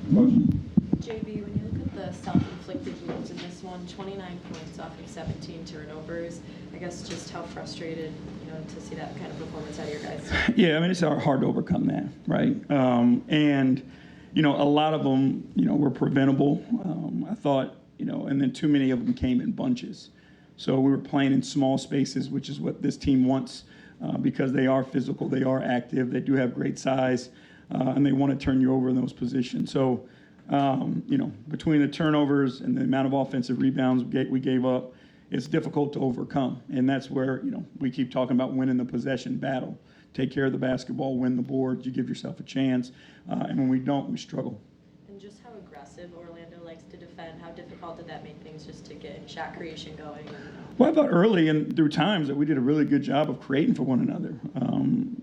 JB, when you look at the self-inflicted wounds in this one, 29 points off of 17 turnovers, I guess just how frustrated, to see that kind of performance out of your guys. Yeah, I mean, it's hard to overcome that, right? And, a lot of them, were preventable. I thought, and then too many of them came in bunches. So we were playing in small spaces, which is what this team wants because they are physical, they are active, they do have great size, and they want to turn you over in those positions. So, between the turnovers and the amount of offensive rebounds we gave up, it's difficult to overcome. And that's where, we keep talking about winning the possession battle. Take care of the basketball, win the board, you give yourself a chance. And when we don't, we struggle. And just how aggressive Orlando likes to defend, how difficult did that make things just to get shot creation going? Well, I thought early and through times that we did a really good job of creating for one another.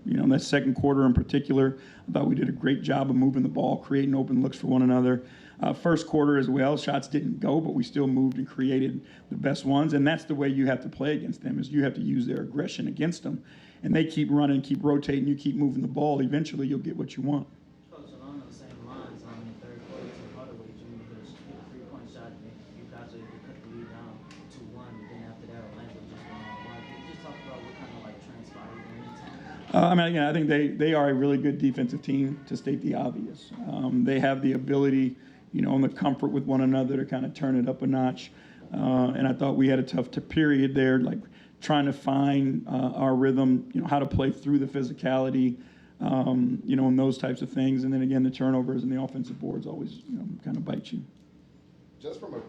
In that second quarter in particular, I thought we did a great job of moving the ball, creating open looks for one another. First quarter as well, shots didn't go, but we still moved and created the best ones. And that's the way you have to play against them, is you have to use their aggression against them. And they keep running, keep rotating, you keep moving the ball. Eventually, you'll get what you want. Coach, along those same lines, in the third quarter, it's harder with you because you get a three-point shot, and you guys are able to cut the lead down 2-1, but then after that, Orlando just went on one. Can you just talk about what kind of transpired during that time? I think they are a really good defensive team, to state the obvious. They have the ability, and the comfort with one another to kind of turn it up a notch. And I thought we had a tough period there, trying to find our rhythm, how to play through the physicality, and those types of things. And then again, the turnovers and the offensive boards always, kind of bite you. Just from a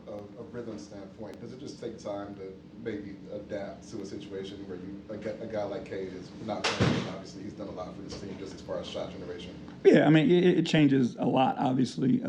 rhythm standpoint, does it just take time to maybe adapt to a situation where a guy like Cade is not playing? Obviously, he's done a lot for this team just as far as shot generation. Yeah, I mean, it changes a lot, obviously,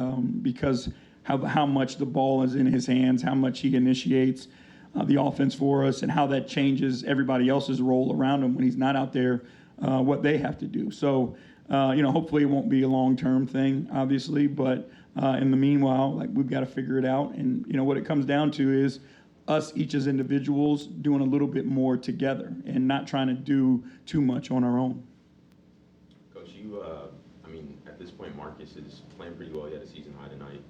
because how much the ball is in his hands, how much he initiates the offense for us, and how that changes everybody else's role around him when he's not out there, what they have to do. So, hopefully it won't be a long-term thing, obviously, but in the meanwhile, we've got to figure it out. And, what it comes down to is us each as individuals doing a little bit more together and not trying to do too much on our own. Coach, at this point, Marcus is playing pretty well. He had a season high tonight.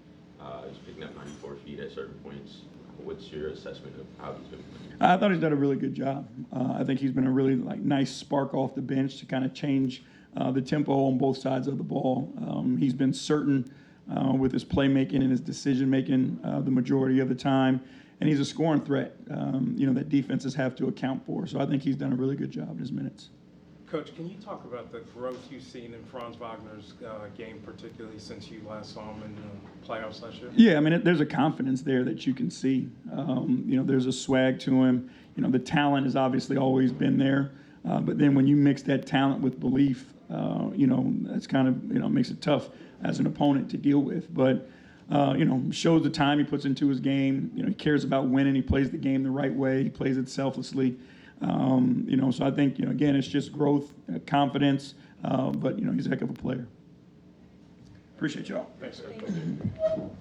He's picking up 94 feet at certain points. What's your assessment of how he's been playing? I thought he's done a really good job. I think he's been a really nice spark off the bench to kind of change the tempo on both sides of the ball. He's been certain with his playmaking and his decision-making the majority of the time. And he's a scoring threat, that defenses have to account for. So I think he's done a really good job in his minutes. Coach, can you talk about the growth you've seen in Franz Wagner's game, particularly since you last saw him in the playoffs last year? Yeah, I mean, there's a confidence there that you can see. There's a swag to him. The talent has obviously always been there. But then when you mix that talent with belief, that's kind of, makes it tough as an opponent to deal with. But, shows the time he puts into his game. He cares about winning. He plays the game the right way. He plays it selflessly. So I think, again, it's just growth, confidence, but, he's a heck of a player. Appreciate y'all. Thanks, sir. Thank you.